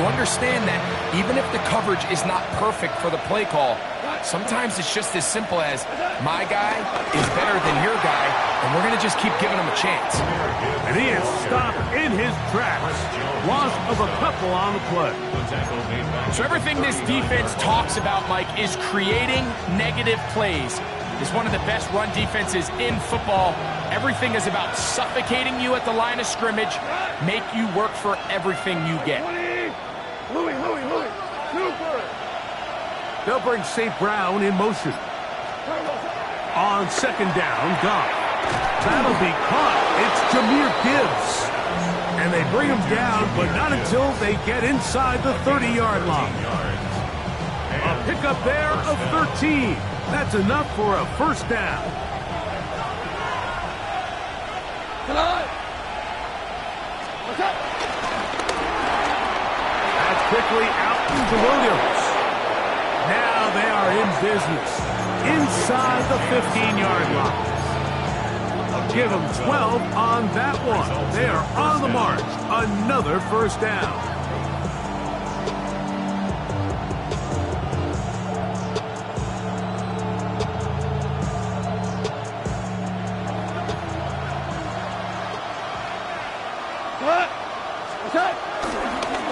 you understand that even if the coverage is not perfect for the play call, sometimes it's just as simple as my guy is better than your guy, and we're going to just keep giving him a chance. And he is stopped in his tracks. Loss of a couple on the play. So everything this defense talks about, Mike, is creating negative plays. It's one of the best run defenses in football. Everything is about suffocating you at the line of scrimmage, make you work for everything you get. They'll bring St. Brown in motion. On second down, Goff. That'll be caught. It's Jahmyr Gibbs. And they bring him down, but not until they get inside the 30-yard line. A pickup there of 13. That's enough for a first down. That's quickly out to Williams. Now they are in business inside the 15-yard line. Give them 12 on that one. They are on the march. Another first down.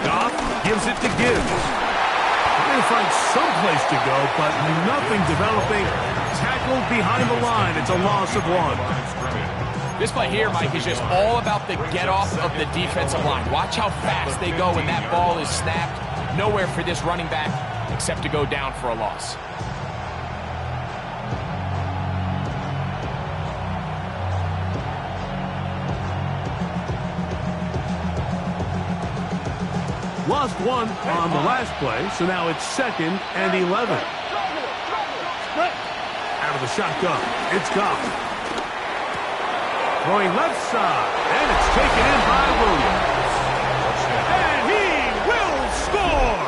Goff gives it to Gibbs. Trying to find some place to go, but nothing developing. Tackled behind the line. It's a loss of 1. This play here, Mike, is just all about the get-off of the defensive line. Watch how fast they go when that ball is snapped. Nowhere for this running back except to go down for a loss. Lost 1 on the last play, so now it's 2nd and 11. Out of the shotgun, it's Goff. Throwing left side, and it's taken in by Williams. And he will score!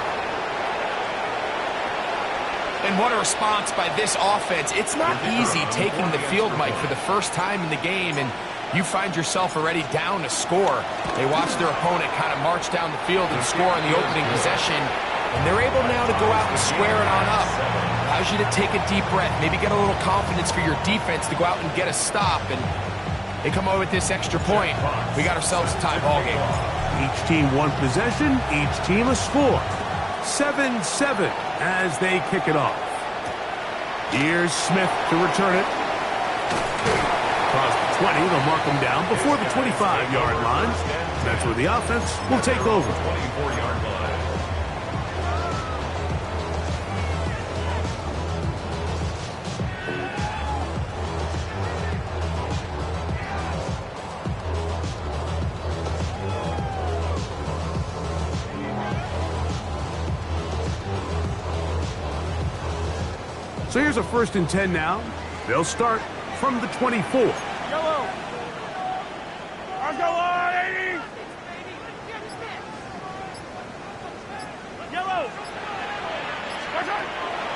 And what a response by this offense. It's not easy taking the field, Mike, for the first time in the game, and you find yourself already down to score. They watch their opponent kind of march down the field and score on the opening possession, and they're able now to go out and square it on up. Allows you to take a deep breath, maybe get a little confidence for your defense to go out and get a stop, and they come away with this extra point. We got ourselves a tie ball game. Each team one possession, each team a score. 7-7 as they kick it off. Here's Smith to return it. Across the 20, they'll mark him down before the 25-yard line. That's where the offense will take over. 24-yard line. So here's a 1st and 10 now. They'll start from the 24. Yellow. Let's go, 80. Yellow.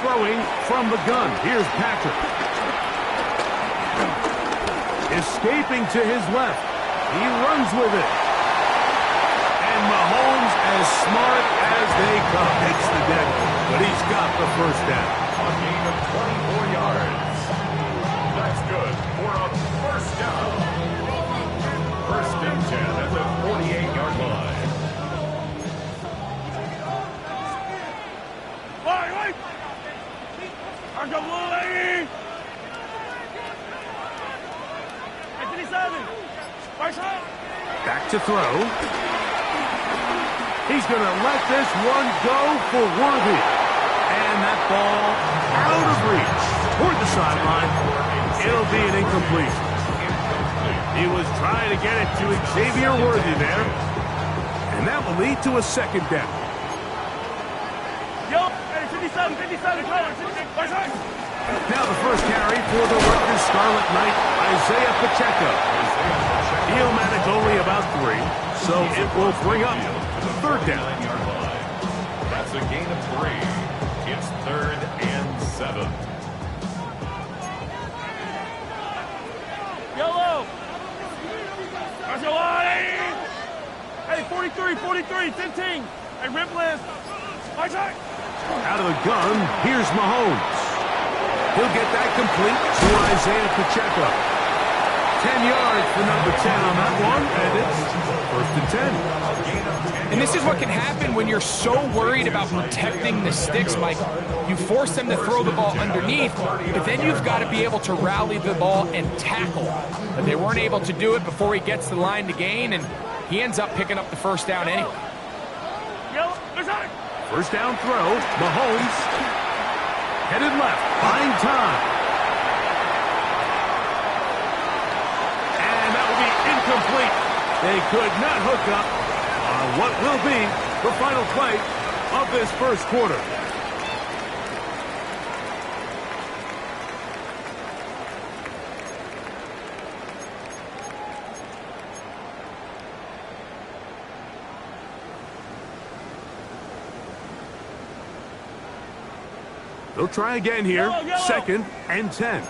Throwing from the gun. Here's Patrick. Escaping to his left. He runs with it. And Mahomes as smart as they come. Hits the deck, but he's got the first down. A gain of 24 yards. That's good for a first down. 1st and 10 at the 48-yard line. Wait. I'm going to 80. 57. Back to throw. He's going to let this one go for Worthy. And that ball out of reach toward the sideline. It'll be an incomplete. He was trying to get it to Xavier Worthy there. And that will lead to a 2nd down. Yo, 57. Now the first carry for the Rutgers Scarlet Knight, Isaiah Pacheco. He'll manage only about 3, so it will bring up 3rd down. That's a gain of 3. It's 3rd and 7. Yellow. Let's go, 80. Hey, 43, 15. Hey, Ripley. My side. Out of the gun, here's Mahomes. He'll get that complete to Isaiah Pacheco. 10 yards for number 10 on that one, and it's 1st and 10. And this is what can happen when you're so worried about protecting the sticks, Mike. You force them to throw the ball underneath, but then you've got to be able to rally the ball and tackle. But they weren't able to do it before he gets the line to gain, and he ends up picking up the first down anyway. First down throw, Mahomes. Headed left, buying time. And that will be incomplete. They could not hook up on what will be the final play of this first quarter. They'll try again here. Yellow. 2nd and 10.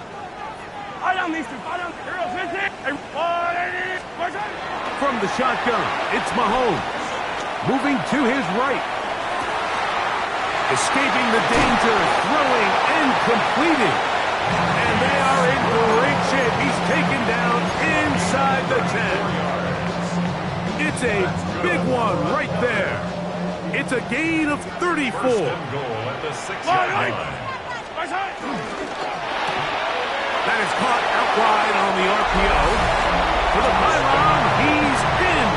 From the shotgun, it's Mahomes. Moving to his right. Escaping the danger, throwing and completing. And they are in great shape. He's taken down inside the 10. It's a big one right there. It's a gain of 34. That is caught out wide on the RPO. For the pylon, he's in.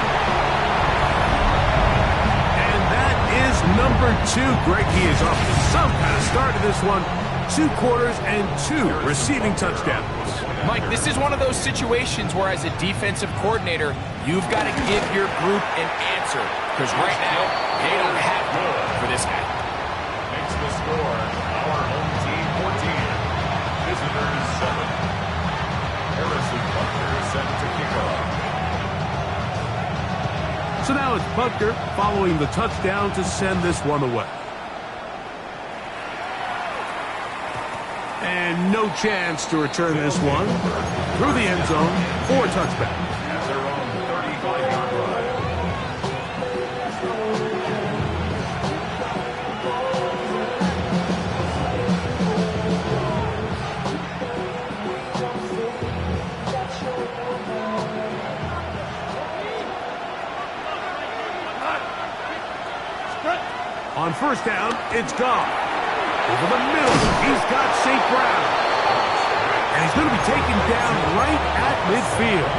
And that is number 2. Greg, he is off to some kind of start to this one. 2 quarters and 2 receiving touchdowns. Mike, this is one of those situations where as a defensive coordinator, you've got to give your group an answer. Because right now, they don't have more for this guy. Makes the score our home team 14, visitors 7. Harrison Butker is set to kick off. So now it's Butker following the touchdown to send this one away. And no chance to return this one through the end zone for a touchback. At their own 35-yard line. On first down, it's Goff. Over the middle, he's got St. Brown. And he's going to be taken down right at midfield.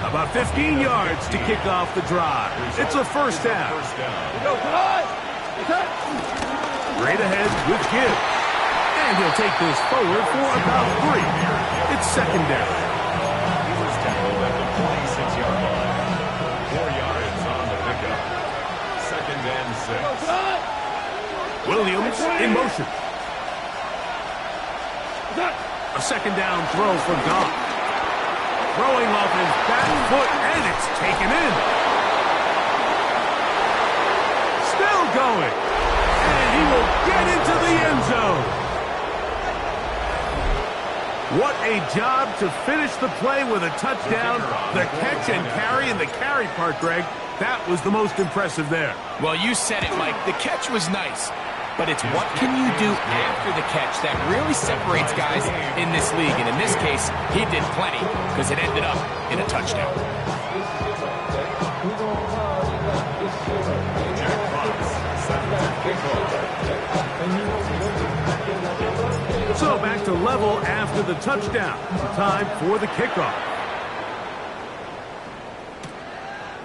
About 15 yards to kick off the drive. It's a first down. Right ahead with Gibbs. And he'll take this forward for about 3. It's 2nd down. He was tackled at the 26-yard line. 4 yards on the pickup. 2nd and 6. Williams in motion. A 2nd down throw for Goff. Throwing off his back foot, and it's taken in. Still going. And he will get into the end zone. What a job to finish the play with a touchdown. The catch and carry, and the carry part, Greg, that was the most impressive there. Well, you said it, Mike. The catch was nice. But it's what can you do after the catch that really separates guys in this league. And in this case, he did plenty because it ended up in a touchdown. Jack Fox set to kick off. So back to level after the touchdown. Time for the kickoff.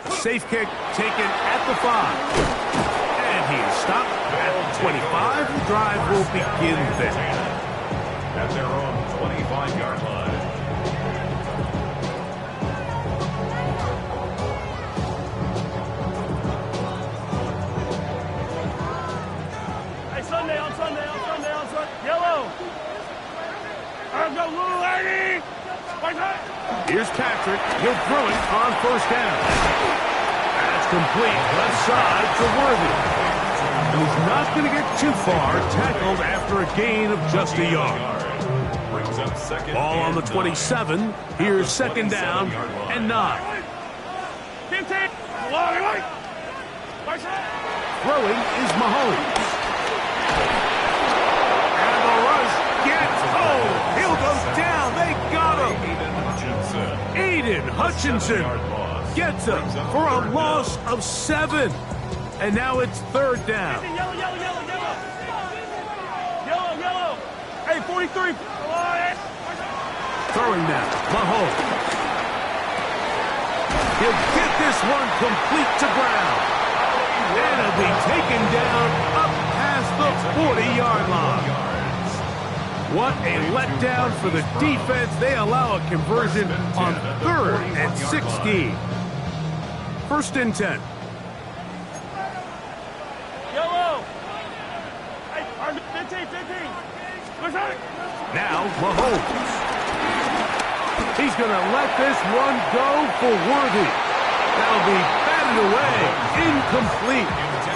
Safe kick taken at the 5. He is stopped at 25. The drive will begin there. At their own 25-yard line. Hey, Sunday. Yellow. I'm going to lady. Here's Patrick. He'll throw it on first down. That's complete. Left side to Worthy. He's not going to get too far. Tackled after a gain of just a yard. Brings up 2nd. Ball on the 27. Here's 2nd down and 9. Throwing is Mahomes. And the rush gets home. He'll go down. They got him. Aiden Hutchinson gets him for a loss of 7. And now it's 3rd down. Yellow, yellow, yellow, yellow. Yellow, yellow. Hey, 43. Throwing now, Mahomes. He'll get this one complete to ground. And it'll be taken down up past the 40-yard line. What a letdown for the defense. They allow a conversion on 3rd and 16. 1st and 10. Yellow. Hey, 15, 15. Now, Mahomes. He's going to let this one go for Worthy. That'll be batted away. Incomplete.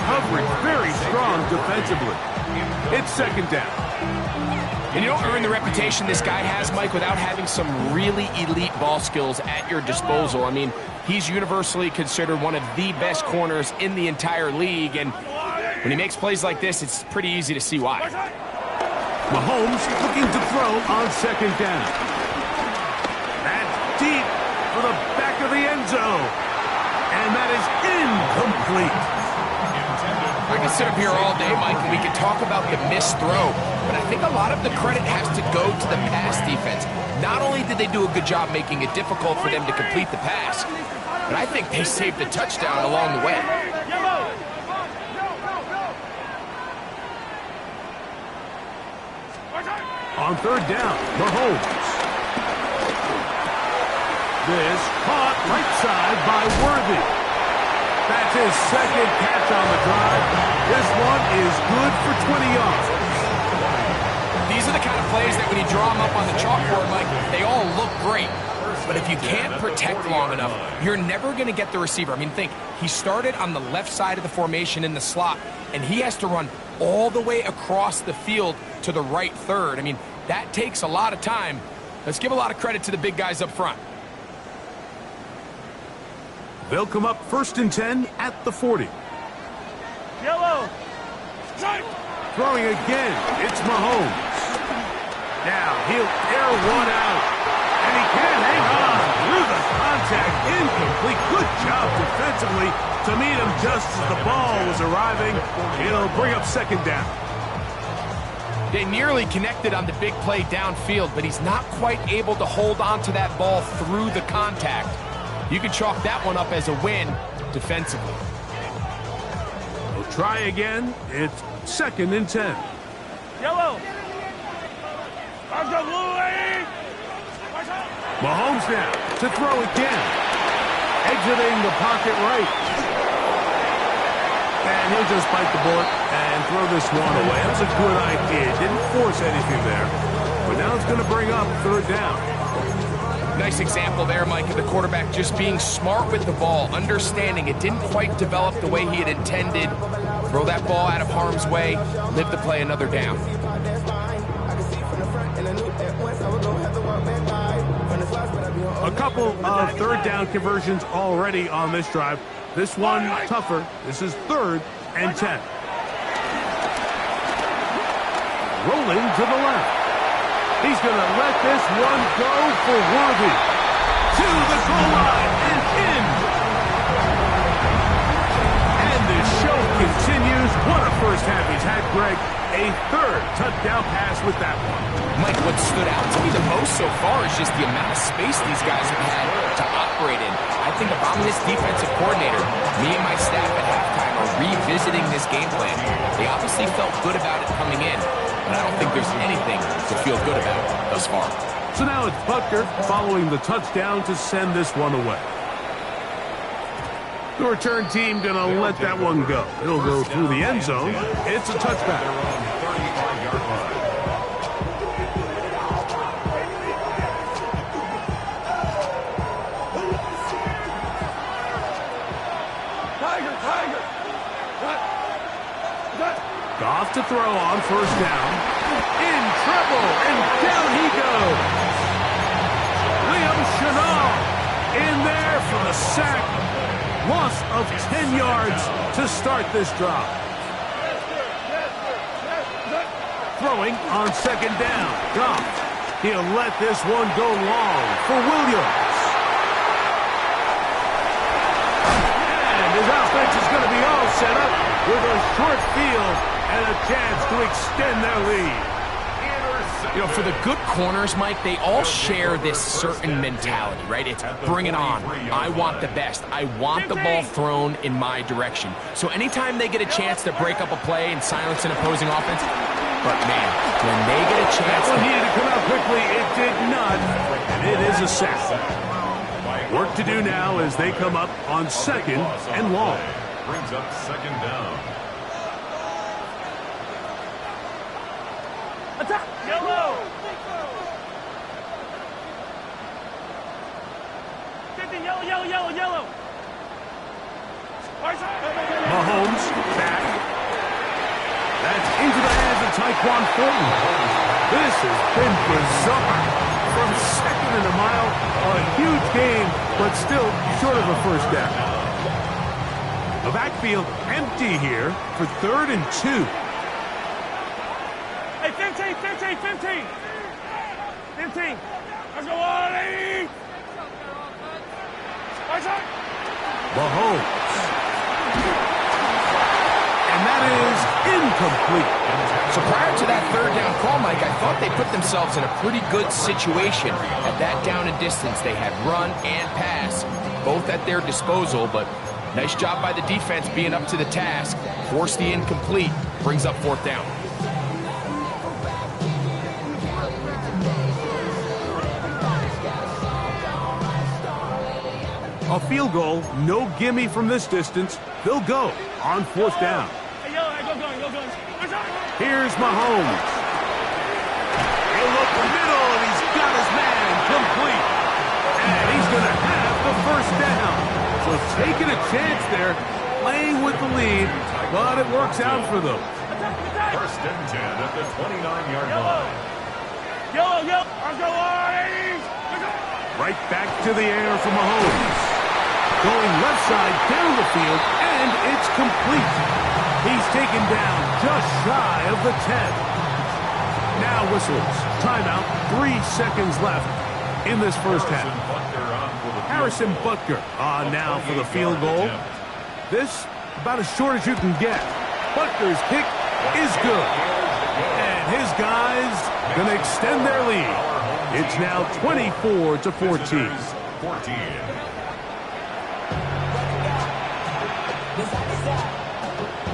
Coverage very strong defensively. It's 2nd down. And you don't earn the reputation this guy has, Mike, without having some really elite ball skills at your disposal. I mean, he's universally considered one of the best corners in the entire league. And when he makes plays like this, it's pretty easy to see why. Mahomes looking to throw on 2nd down. That's deep for the back of the end zone. And that is incomplete. I can sit up here all day, Mike, and we can talk about the missed throw, but I think a lot of the credit has to go to the pass defense. Not only did they do a good job making it difficult for them to complete the pass, but I think they saved a touchdown along the way. On 3rd down, Mahomes. This caught right side by Worthy. That's his 2nd catch on the drive. This one is good for 20 yards. These are the kind of plays that when you draw them up on the chalkboard, Mike, they all look great. But if you can't protect long enough, you're never going to get the receiver. I mean, think, he started on the left side of the formation in the slot, and he has to run all the way across the field to the right third. I mean, that takes a lot of time. Let's give a lot of credit to the big guys up front. They'll come up 1st and 10 at the 40. Yellow. Throwing again, it's Mahomes. Now he'll air one out. And he can hang on through the contact. Incomplete. Good job defensively to meet him just as the ball was arriving. He'll bring up 2nd down. They nearly connected on the big play downfield, but he's not quite able to hold on to that ball through the contact. You can chalk that one up as a win defensively. We'll try again. It's 2nd and 10. Yellow. Mahomes now to throw again. Exiting the pocket right. And he'll just bite the bullet and throw this one away. That's a good idea. Didn't force anything there. But now it's going to bring up 3rd down. Nice example there, Mike, of the quarterback just being smart with the ball, understanding it didn't quite develop the way he had intended. Throw that ball out of harm's way, live to play another down. A couple of 3rd down conversions already on this drive. This one tougher. This is 3rd and 10. Rolling to the left. He's going to let this one go for Worthy. To the goal line and in. And the show continues. What a first half he's had, Greg. A 3rd touchdown pass with that one. Mike, what stood out to me the most so far is just the amount of space these guys have had to operate in. I think if I'm this defensive coordinator, me and my staff at halftime are revisiting this game plan. They obviously felt good about it coming in, but I don't think there's anything to feel good about thus far. So now it's Butker following the touchdown to send this one away. The return team going to let that one go. It'll go through the end zone. It's a touchback. Goff to throw on 1st down. In trouble, and down he goes. Liam Shenault in there for the sack. Loss of 10 yards to start this drive. Throwing on second down. Goff. He'll let this one go long for Williams. And his offense is going to be all set up with a short field and a chance to extend their lead. You know, for the good corners, Mike, they all share this certain mentality, right? It's bring it on. I want the best. I want the ball thrown in my direction. So anytime they get a chance to break up a play and silence an opposing offense, but man, when they get a chance... That one needed to come out quickly. It did not, and it is a sack. Work to do now as they come up on second and long. Brings up second down. Attack! Yellow! 50, yellow! Mahomes back. That's into the hands of Tyquan Thornton. This has been bizarre. From second and a mile, a huge game, but still short of a first down. The backfield empty here for 3rd and 2. Hey, 15. Let's go on, 80. Mahomes. And that is incomplete. So prior to that 3rd down call, Mike, I thought they put themselves in a pretty good situation at that down and distance. They had run and pass, both at their disposal, but nice job by the defense being up to the task. Forced the incomplete, brings up 4th down. A field goal, no gimme from this distance. They'll go on 4th down. Hey, go going. Here's Mahomes. He'll look the middle, and he's got his man complete. And he's going to have the first down. So taking a chance there, playing with the lead, but it works out for them. First and 10 at the 29-yard line. Yellow. Let's go on, 80. Right back to the air for Mahomes. Going left side down the field, and it's complete. He's taken down just shy of the 10. Now whistles. Timeout. 3 seconds left in this first half. Harrison Butker on now for the field goal. This about as short as you can get. Butker's kick is good. And his guys going to extend their lead. It's now 24-14.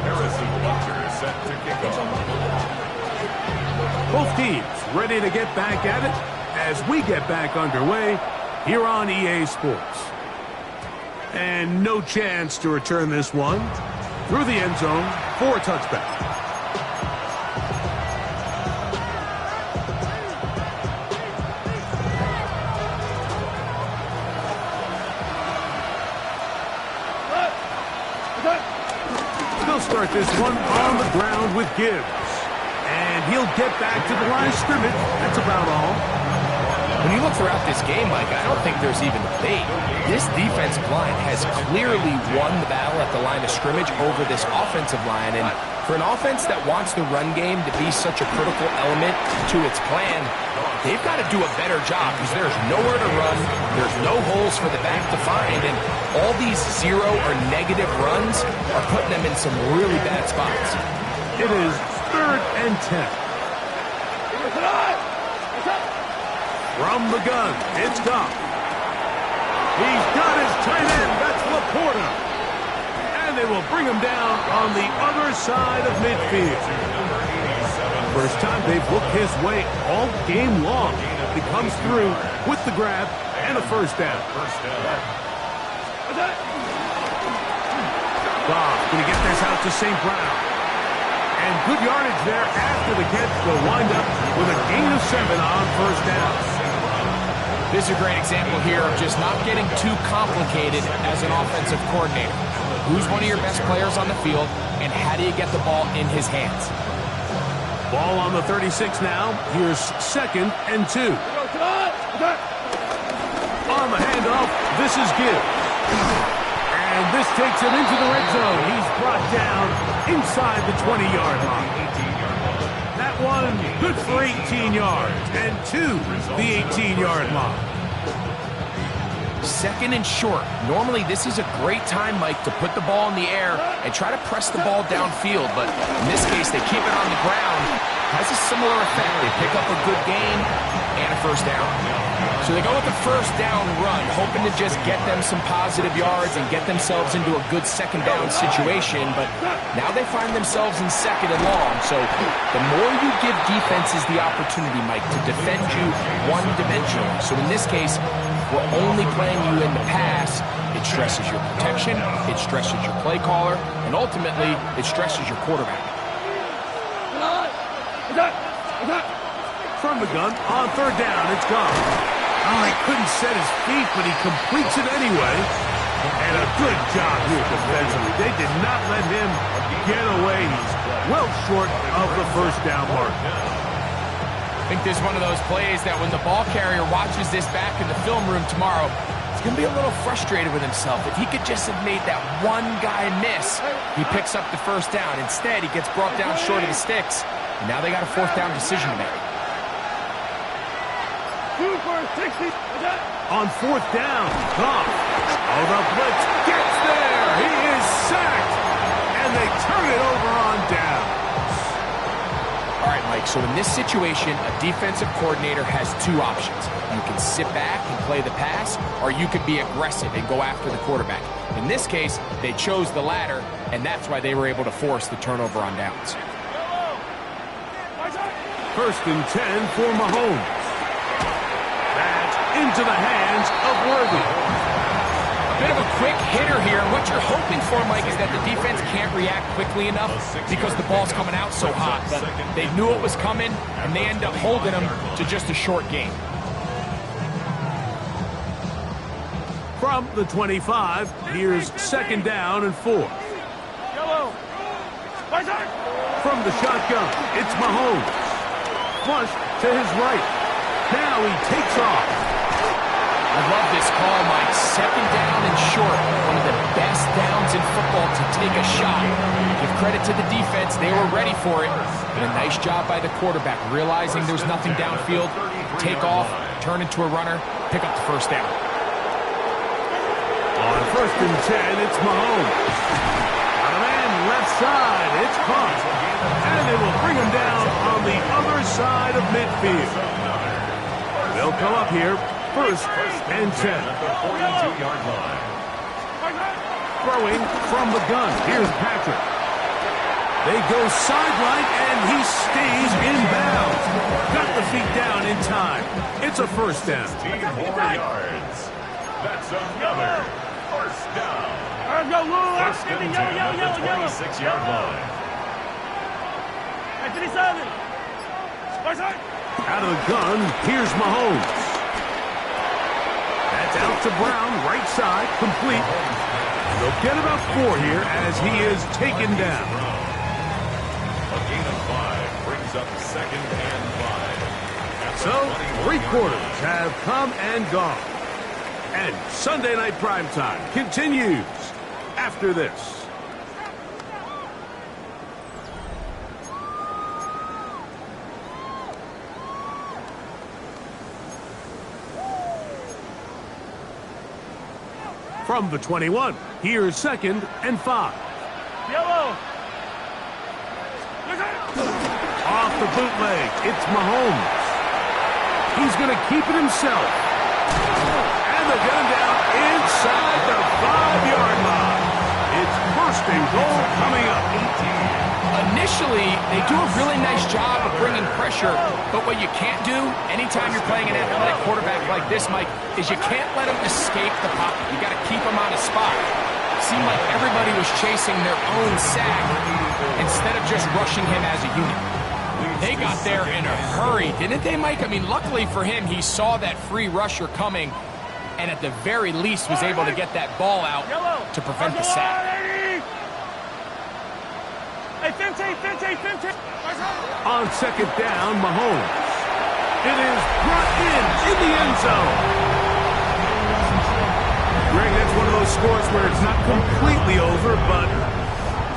Harrison Butker is set to kick off. Both teams ready to get back at it as we get back underway here on EA Sports. And no chance to return this one through the end zone for a touchback. They'll start this one on the ground with Gibbs. And he'll get back to the line of scrimmage. That's about all. When you look throughout this game, Mike, I don't think there's even debate. This defensive line has clearly won the battle at the line of scrimmage over this offensive line. And for an offense that wants the run game to be such a critical element to its plan, they've got to do a better job because there's nowhere to run. There's no holes for the back to find. And all these 0 or negative runs are putting them in some really bad spots. It is 3rd and 10. From the gun, it's Goff. He's got his tight end. That's Laporta. And they will bring him down on the other side of midfield. First time they've looked his way all game long. He comes through with the grab and a first down. Goff going to get this out to St. Brown. And good yardage there after the catch. They'll wind up with a gain of 7 on first down. This is a great example here of just not getting too complicated as an offensive coordinator. Who's one of your best players on the field, and how do you get the ball in his hands? Ball on the 36 now. Here's 2nd and 2. On the handoff, this is Gibbs. And this takes him into the red zone. He's brought down inside the 20-yard line. That one, good for 18 yards, and to the 18-yard line. Second and short. Normally, this is a great time, Mike, to put the ball in the air and try to press the ball downfield. But in this case, they keep it on the ground. Has a similar effect. They pick up a good gain and a first down. So they go with the first down run, hoping to just get them some positive yards and get themselves into a good second down situation. But now they find themselves in second and long. So the more you give defenses the opportunity, Mike, to defend you one-dimensionally. So in this case, we're only playing you in the pass. It stresses your protection, it stresses your play caller, and ultimately, it stresses your quarterback. From the gun, on third down, it's gone. Oh, he couldn't set his feet, but he completes it anyway. And a good job here defensively. They did not let him get away. He's well short of the first down mark. I think this is one of those plays that when the ball carrier watches this back in the film room tomorrow, he's going to be a little frustrated with himself. If he could just have made that one guy miss, he picks up the first down. Instead, he gets brought down short of the sticks, and now they got a fourth down decision to make. On fourth down, Goff. Oh, the blitz gets there. He is sacked, and they turn it over on down. All right, Mike, so in this situation, a defensive coordinator has two options. You can sit back and play the pass, or you can be aggressive and go after the quarterback. In this case, they chose the latter, and that's why they were able to force the turnover on downs. First and 10 for Mahomes. That's into the hands of Worthy. A bit of a quick hitter here. What you're hoping for, Mike, is that the defense can't react quickly enough because the ball's coming out so hot. But they knew it was coming, and they end up holding them to just a short gain. From the 25, here's second down and 4. From the shotgun, it's Mahomes. Flush to his right. Now he takes off. I love this call, Mike. Second down and short. One of the best downs in football to take a shot. Give credit to the defense. They were ready for it. And a nice job by the quarterback, realizing there's nothing downfield. Take off, turn into a runner, pick up the first down. On first and 10, it's Mahomes. On a man left side, it's caught. And they will bring him down on the other side of midfield. They'll come up here, first and 10. 42-yard line. Throwing from the gun, here's Patrick. They go sideline, and he stays in bounds. Got the feet down in time. It's a first down. 4 yards. That's another first down. First and 10 at the 26-yard line. Out of the gun, here's Mahomes. That's out to Brown, right side, complete. They'll get about 4 here as he is taken down. A gain of 5 brings up second and 5. So, 3 quarters have come and gone. And Sunday Night Primetime continues after this. From the 21, here's second and 5. Off the bootleg, it's Mahomes. He's going to keep it himself. And they get him down inside the 5-yard line. It's first and goal coming up. Initially, they do a really nice job of bringing pressure, but what you can't do anytime you're playing an athletic quarterback like this, Mike, is you can't let him escape the pocket. You got to keep him on his spot. It seemed like everybody was chasing their own sack instead of just rushing him as a unit. They got there in a hurry, didn't they, Mike? I mean, luckily for him, he saw that free rusher coming and at the very least was able to get that ball out to prevent the sack. On second down, Mahomes. It is brought in the end zone. Greg, that's one of those scores where it's not completely over, but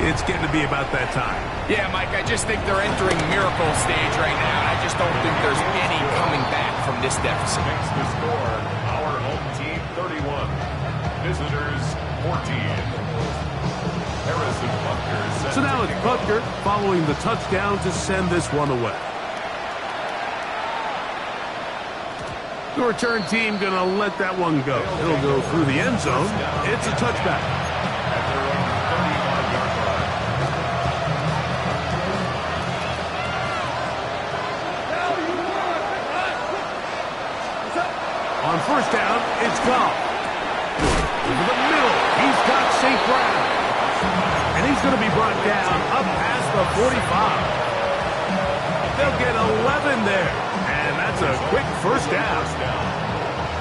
it's getting to be about that time. Yeah, Mike, I just think they're entering miracle stage right now, and I just don't think there's any coming back from this deficit. Makes the score our home team 31, visitors 14. Harrison Butker set So now to it's kick off. Butker following the touchdown to send this one away. The return team going to let that one go. It'll go through the end zone. It's a touchback. At their own 35-yard line. On first down, it's Goff. Over the middle, he's got St. Brown. And he's going to be brought down up past the 45. They'll get 11 there. And that's a quick first down.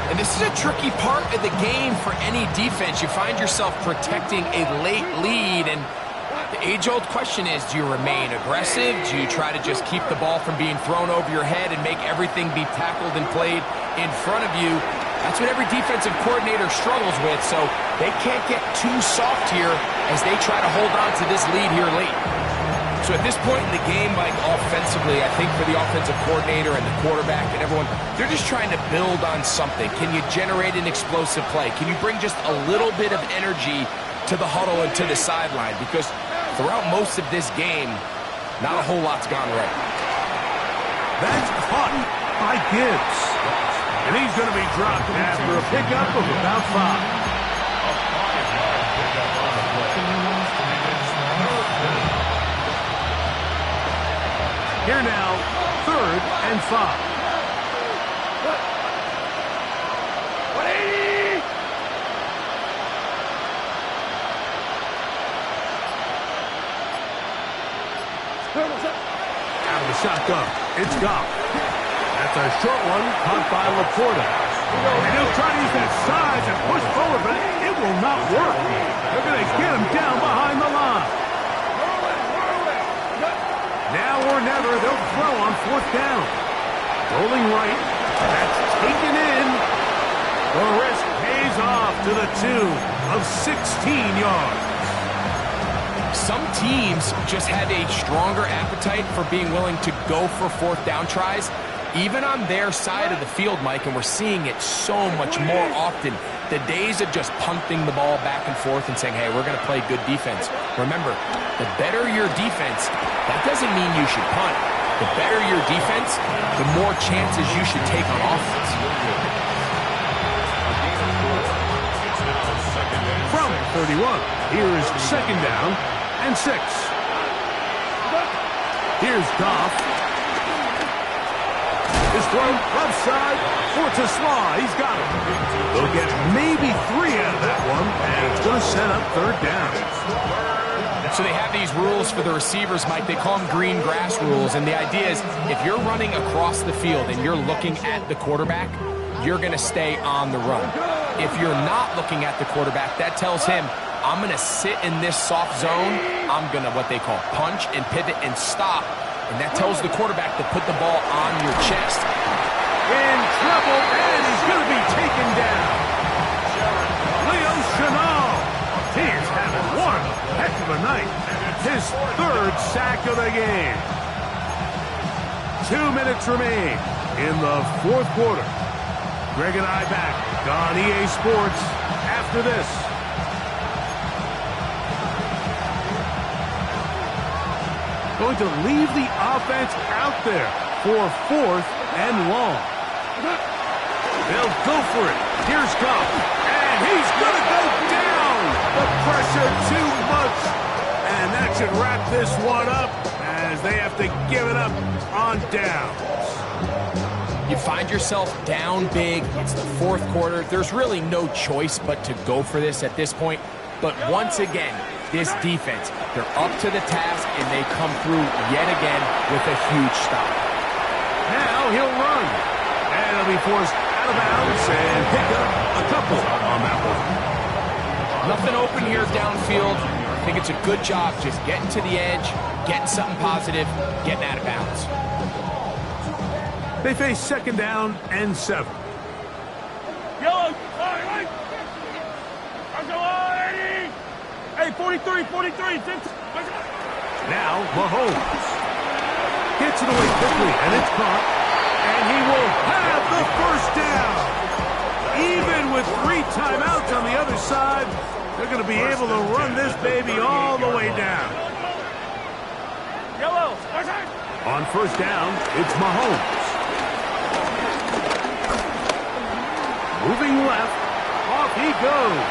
And this is a tricky part of the game for any defense. You find yourself protecting a late lead, and the age-old question is, do you remain aggressive? Do you try to just keep the ball from being thrown over your head and make everything be tackled and played in front of you? That's what every defensive coordinator struggles with, so they can't get too soft here as they try to hold on to this lead here late. So at this point in the game, Mike, offensively, I think for the offensive coordinator and the quarterback and everyone, they're just trying to build on something. Can you generate an explosive play? Can you bring just a little bit of energy to the huddle and to the sideline? Because throughout most of this game, not a whole lot's gone right. That's caught by Gibbs. And he's going to be dropped after a pickup of about 5. Here now, 3rd and 5. Out of the shotgun, it's Goff. That's a short one, caught by Laporta. And he'll try to use that size and push forward, but it will not work. They're going to get him down behind the line. Now or never, they'll throw on 4th down. Rolling right. That's taken in. The risk pays off to the tune of 16 yards. Some teams just have a stronger appetite for being willing to go for 4th down tries, even on their side of the field, Mike, and we're seeing it so much more often. The days of just punting the ball back and forth and saying, hey, we're going to play good defense. Remember, the better your defense, that doesn't mean you should punt. The better your defense, the more chances you should take on offense. From 31, here's 2nd down and 6. Here's Goff. His throw left side for Tesla. He's got it. They'll get maybe 3 out of that one, and it's going to set up 3rd down. So they have these rules for the receivers, Mike. They call them green grass rules, and the idea is if you're running across the field and you're looking at the quarterback, you're going to stay on the run. If you're not looking at the quarterback, that tells him, I'm going to sit in this soft zone. I'm going to, what they call, punch and pivot and stop. And that tells the quarterback to put the ball on your chest. In trouble, and he's going to be taken down. Leo Chenal. He is having one heck of a night. His 3rd sack of the game. 2 minutes remain in the 4th quarter. Greg and I back on EA Sports after this. Going to leave the offense out there for 4th and long. They'll go for it. Here's Goff. And he's going to go down. The pressure too much. And that should wrap this one up as they have to give it up on downs. You find yourself down big. It's the 4th quarter. There's really no choice but to go for this at this point. But once again, this defense, they're up to the task, and they come through yet again with a huge stop. Now he'll run. And he'll be forced out of bounds and pick up a couple on that one. Nothing open here downfield. I think it's a good job just getting to the edge, getting something positive, getting out of bounds. They face 2nd down and 7. Yellow, right. 43, 43, 50. Now, Mahomes gets it away quickly, and it's caught. And he will have the first down. Even with 3 timeouts on the other side, they're going to be able to run this baby all the way down. Yellow. On first down, it's Mahomes. Moving left, off he goes.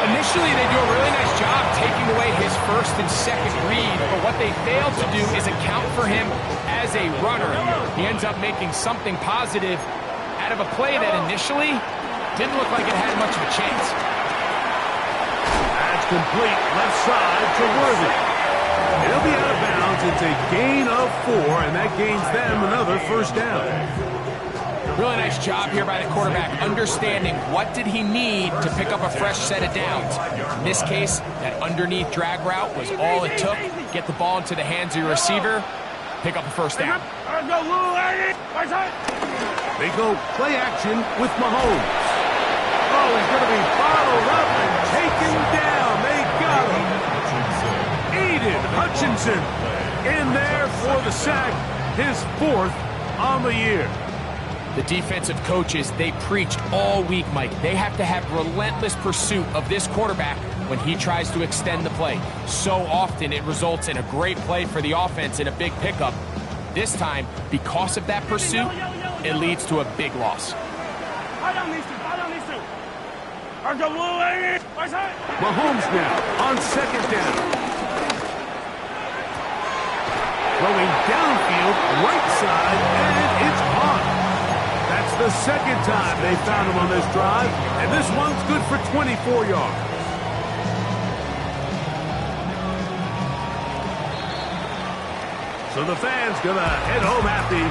Initially, they do a really nice job taking away his first and second read, but what they fail to do is account for him as a runner. He ends up making something positive out of a play that initially didn't look like it had much of a chance. That's complete, left side to Worthy. He'll be out of bounds. It's a gain of 4, and that gains them another first down. Really nice job here by the quarterback, understanding what did he need to pick up a fresh set of downs. In this case, that underneath drag route was all it took. Get the ball into the hands of your receiver, pick up a first down. They go play action with Mahomes. Oh, he's going to be bottled up and taken down. They got him. Aiden Hutchinson in there for the sack, his 4th on the year. The defensive coaches, they preached all week, Mike. They have to have relentless pursuit of this quarterback when he tries to extend the play. So often it results in a great play for the offense and a big pickup. This time, because of that pursuit, it leads to a big loss. Mahomes now on second down. Throwing downfield, right side, and it's caught. That's the second time they found him on this drive, and this one's good for 24 yards. So the fans gonna head home happy.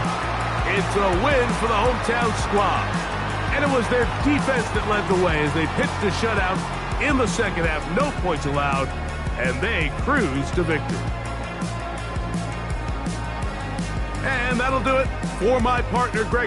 It's a win for the hometown squad. And it was their defense that led the way as they pitched a shutout in the second half. No points allowed, and they cruised to victory. And that'll do it for my partner, Greg.